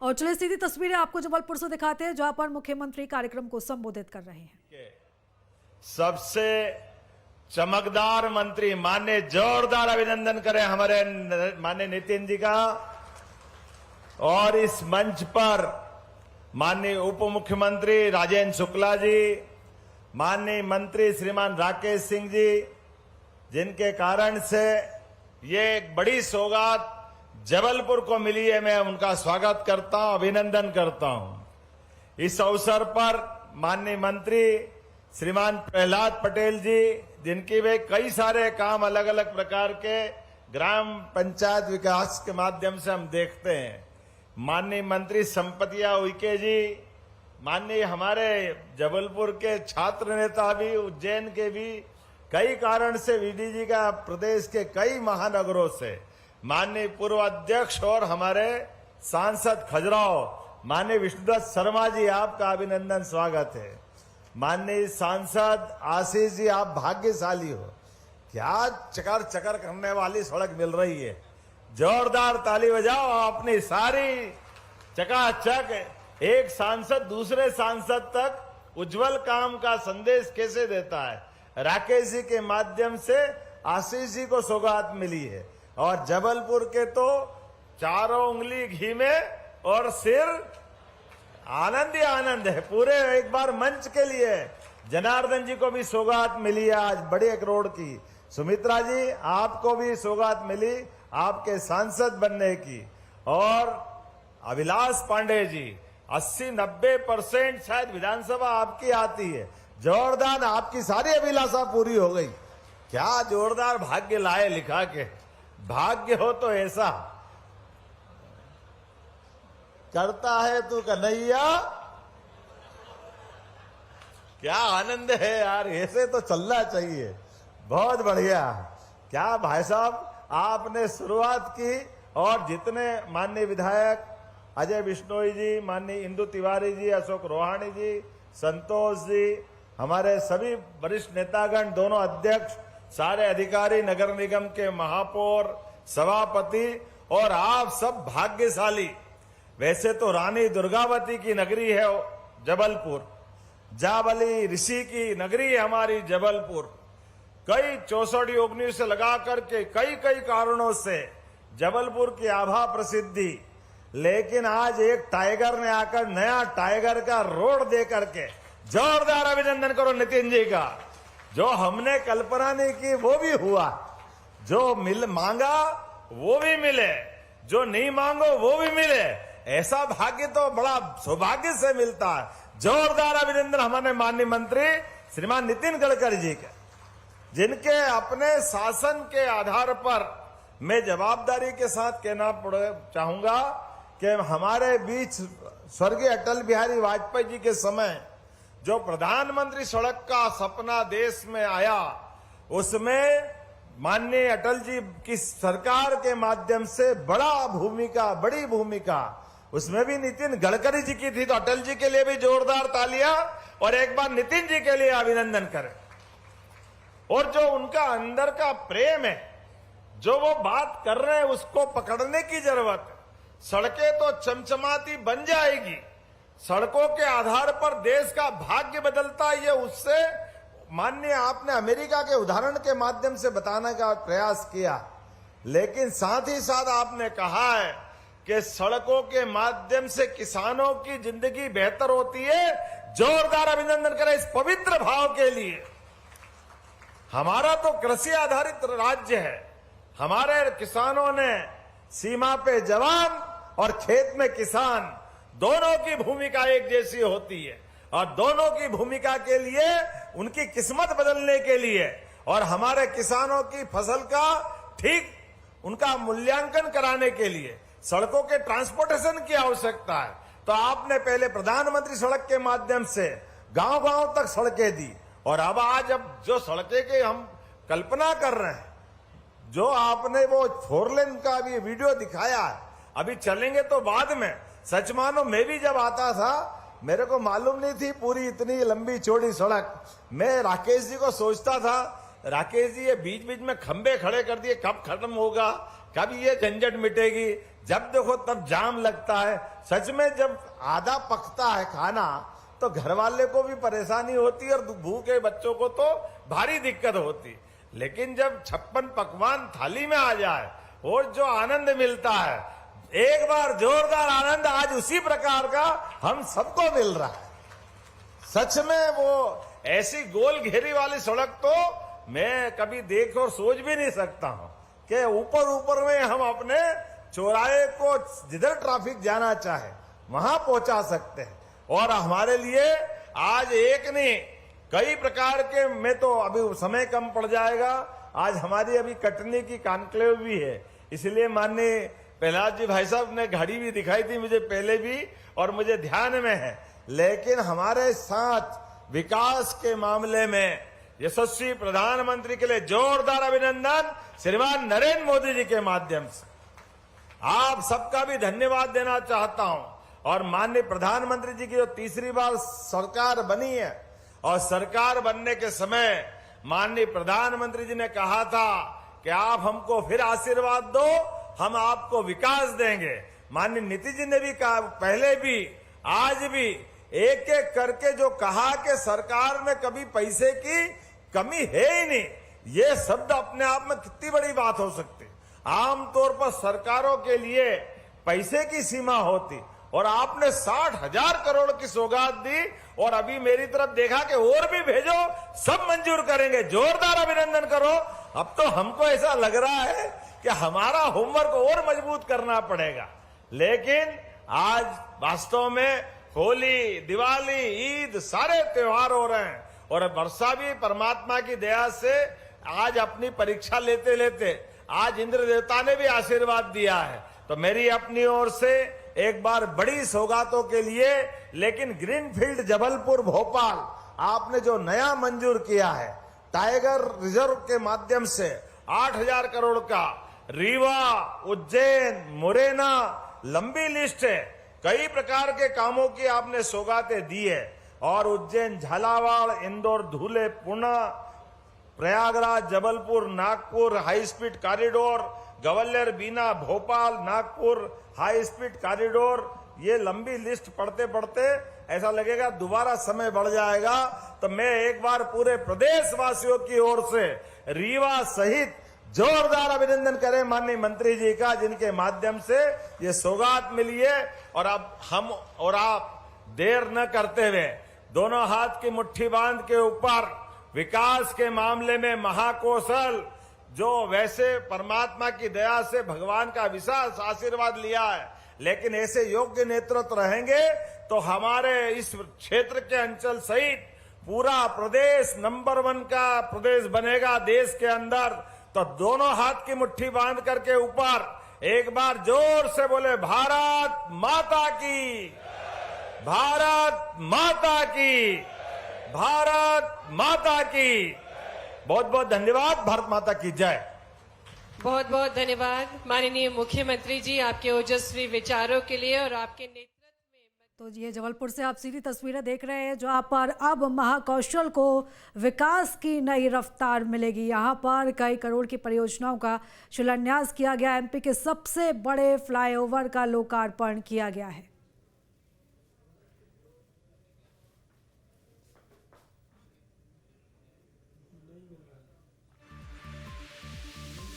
और चलिए सीधी तस्वीरें आपको जबलपुर से दिखाते हैं, जहां पर मुख्यमंत्री कार्यक्रम को संबोधित कर रहे हैं। सबसे चमकदार मंत्री, माननीय जोरदार अभिनंदन करें हमारे माननीय नितिन जी का। और इस मंच पर माननीय उप मुख्यमंत्री राजेंद्र शुक्ला जी, माननीय मंत्री श्रीमान राकेश सिंह जी, जिनके कारण से ये एक बड़ी सौगात जबलपुर को मिली है, मैं उनका स्वागत करता हूं, अभिनंदन करता हूं। इस अवसर पर माननीय मंत्री श्रीमान प्रहलाद पटेल जी, जिनकी वे कई सारे काम अलग अलग प्रकार के ग्राम पंचायत विकास के माध्यम से हम देखते हैं, माननीय मंत्री संपतिया उइके जी, माननीय हमारे जबलपुर के छात्र नेता भी, उज्जैन के भी, कई कारण से वीडीजी का प्रदेश के कई महानगरों से, माननीय पूर्व अध्यक्ष और हमारे सांसद खजुराहो माननीय विष्णुदत्त शर्मा जी, आपका अभिनंदन स्वागत है। माननीय सांसद आशीष जी, आप भाग्यशाली हो, क्या चकर चकर करने वाली सड़क मिल रही है, जोरदार ताली बजाओ। अपनी सारी चकाचक एक सांसद दूसरे सांसद तक उज्जवल काम का संदेश कैसे देता है, राकेश जी के माध्यम से आशीष जी को सौगात मिली है। और जबलपुर के तो चारों उंगली घी में और सिर आनंद ही आनंद है पूरे। एक बार मंच के लिए जनार्दन जी को भी सौगात मिली है आज बड़े एक रोड की। सुमित्रा जी, आपको भी सौगात मिली आपके सांसद बनने की। और अभिलाष पांडे जी, 80-90% शायद विधानसभा आपकी आती है, जोरदार, आपकी सारी अभिलाषा पूरी हो गई। क्या जोरदार भाग्य लाए लिखा के, भाग्य हो तो ऐसा करता है तू कन्हैया, क्या आनंद है यार, ऐसे तो चलना चाहिए, बहुत बढ़िया। क्या भाई साहब आपने शुरुआत की, और जितने माननीय विधायक अजय बिश्नोई जी, माननीय इंदु तिवारी जी, अशोक रोहाणी जी, संतोष जी, हमारे सभी वरिष्ठ नेतागण, दोनों अध्यक्ष, सारे अधिकारी, नगर निगम के महापौर, सभापति, और आप सब भाग्यशाली। वैसे तो रानी दुर्गावती की नगरी है जबलपुर, जाबली ऋषि की नगरी है हमारी जबलपुर। कई 64 योगियों से लगा करके कई कारणों से जबलपुर की आभा प्रसिद्धि, लेकिन आज एक टाइगर ने आकर नया टाइगर का रोड दे करके, जोरदार अभिनंदन करो नितिन जी का। जो हमने कल्पना नहीं की वो भी हुआ, जो मांगा वो भी मिले, जो नहीं मांगो वो भी मिले, ऐसा भाग्य तो बड़ा सौभाग्य से मिलता है। जोरदार अभिनंदन हमारे माननीय मंत्री श्रीमान नितिन गडकरी जी के, जिनके अपने शासन के आधार पर मैं जवाबदारी के साथ कहना चाहूंगा कि हमारे बीच स्वर्गीय अटल बिहारी वाजपेयी जी के समय जो प्रधानमंत्री सड़क का सपना देश में आया, उसमें माननीय अटल जी की सरकार के माध्यम से बड़ी भूमिका उसमें भी नितिन गडकरी जी की थी। तो अटल जी के लिए भी जोरदार तालियां, और एक बार नितिन जी के लिए अभिनंदन करें। और जो उनका अंदर का प्रेम है, जो वो बात कर रहे हैं, उसको पकड़ने की जरूरत है। सड़कें तो चमचमाती बन जाएगी, सड़कों के आधार पर देश का भाग्य बदलता है, ये उससे माननीय आपने अमेरिका के उदाहरण के माध्यम से बताने का प्रयास किया, लेकिन साथ ही साथ आपने कहा है कि सड़कों के माध्यम से किसानों की जिंदगी बेहतर होती है। जोरदार अभिनंदन करें इस पवित्र भाव के लिए। हमारा तो कृषि आधारित राज्य है, हमारे किसानों ने सीमा पे जवान और खेत में किसान, दोनों की भूमिका एक जैसी होती है, और दोनों की भूमिका के लिए उनकी किस्मत बदलने के लिए और हमारे किसानों की फसल का ठीक उनका मूल्यांकन कराने के लिए सड़कों के ट्रांसपोर्टेशन की आवश्यकता है। तो आपने पहले प्रधानमंत्री सड़क के माध्यम से गांव-गांव तक सड़कें दी, और अब आज जो सड़कें की हम कल्पना कर रहे हैं, जो आपने वो 4 लेन का भी वीडियो दिखाया है, अभी चलेंगे तो बाद में। सच मानो मैं भी जब आता था, मेरे को मालूम नहीं थी पूरी इतनी लंबी चौड़ी सड़क। मैं राकेश जी को सोचता था, राकेश जी ये बीच बीच में खंबे खड़े कर दिए, कब खत्म होगा, कब ये झंझट मिटेगी? जब देखो तब जाम लगता है। सच में जब आधा पकता है खाना तो घर वाले को भी परेशानी होती है और भूखे बच्चों को तो भारी दिक्कत होती। लेकिन जब 56 पकवान थाली में आ जाए और जो आनंद मिलता है, एक बार जोरदार आनंद आज उसी प्रकार का हम सबको मिल रहा है। सच में वो ऐसी गोल घेरी वाली सड़क तो मैं कभी देख और सोच भी नहीं सकता हूं कि ऊपर ऊपर में हम अपने चौराहे को जिधर ट्रैफिक जाना चाहे वहां पहुंचा सकते हैं। और हमारे लिए आज एक नहीं कई प्रकार के, मैं तो अभी समय कम पड़ जाएगा, आज हमारी अभी कटनी की कॉन्क्लेव भी है, इसलिए माननीय प्रहलाद जी भाई साहब ने घड़ी भी दिखाई थी मुझे पहले भी और मुझे ध्यान में है। लेकिन हमारे साथ विकास के मामले में यशस्वी प्रधानमंत्री के लिए जोरदार अभिनंदन श्रीमान नरेंद्र मोदी जी के माध्यम से आप सबका भी धन्यवाद देना चाहता हूं। और माननीय प्रधानमंत्री जी की जो तीसरी बार सरकार बनी है और सरकार बनने के समय माननीय प्रधानमंत्री जी ने कहा था कि आप हमको फिर आशीर्वाद दो, हम आपको विकास देंगे। माननीय नीतीश जी ने भी कहा पहले भी आज भी एक एक करके जो कहा कि सरकार में कभी पैसे की कमी है ही नहीं, ये शब्द अपने आप में कितनी बड़ी बात हो सकती। आमतौर पर सरकारों के लिए पैसे की सीमा होती और आपने 60,000 करोड़ की सौगात दी और अभी मेरी तरफ देखा कि और भी भेजो, सब मंजूर करेंगे। जोरदार अभिनंदन करो। अब तो हमको ऐसा लग रहा है कि हमारा होमवर्क और मजबूत करना पड़ेगा। लेकिन आज वास्तव में होली, दिवाली, ईद सारे त्योहार हो रहे हैं और वर्षा भी परमात्मा की दया से आज अपनी परीक्षा लेते लेते आज इंद्र देवता ने भी आशीर्वाद दिया है। तो मेरी अपनी ओर से एक बार बड़ी सौगातों के लिए, लेकिन ग्रीनफील्ड जबलपुर भोपाल आपने जो नया मंजूर किया है टाइगर रिजर्व के माध्यम से 8,000 करोड़ का, रीवा, उज्जैन, मुरैना, लंबी लिस्ट है, कई प्रकार के कामों की आपने सौगातें दी है। और Ujjain, Jhalawar, Indore, Dhule, Pune, Prayagraj, Jabalpur, Nagpur high speed corridor, Gwalior, Bina, Bhopal, Nagpur high speed corridor, ये लंबी लिस्ट पढ़ते पढ़ते ऐसा लगेगा दोबारा समय बढ़ जाएगा। तो मैं एक बार पूरे प्रदेशवासियों की ओर से रीवा सहित जोरदार अभिनंदन करें माननीय मंत्री जी का, जिनके माध्यम से ये सौगात मिली है। और अब हम और आप देर न करते हुए दोनों हाथ की मुट्ठी बांध के ऊपर विकास के मामले में महाकौशल, जो वैसे परमात्मा की दया से भगवान का विशेष आशीर्वाद लिया है, लेकिन ऐसे योग्य नेतृत्व रहेंगे तो हमारे इस क्षेत्र के अंचल सहित पूरा प्रदेश नंबर 1 का प्रदेश बनेगा देश के अंदर। तो दोनों हाथ की मुट्ठी बांध करके ऊपर एक बार जोर से बोले भारत माता की, भारत माता की, भारत माता की। बहुत बहुत धन्यवाद। भारत माता की जय। बहुत बहुत धन्यवाद माननीय मुख्यमंत्री जी आपके ओजस्वी विचारों के लिए और आपके नेतृत्व में। तो ये जबलपुर से आप सीधी तस्वीरें देख रहे हैं जहां पर अब महाकौशल को विकास की नई रफ्तार मिलेगी। यहां पर कई करोड़ की परियोजनाओं का शिलान्यास किया गया। एमपी के सबसे बड़े फ्लाईओवर का लोकार्पण किया गया है।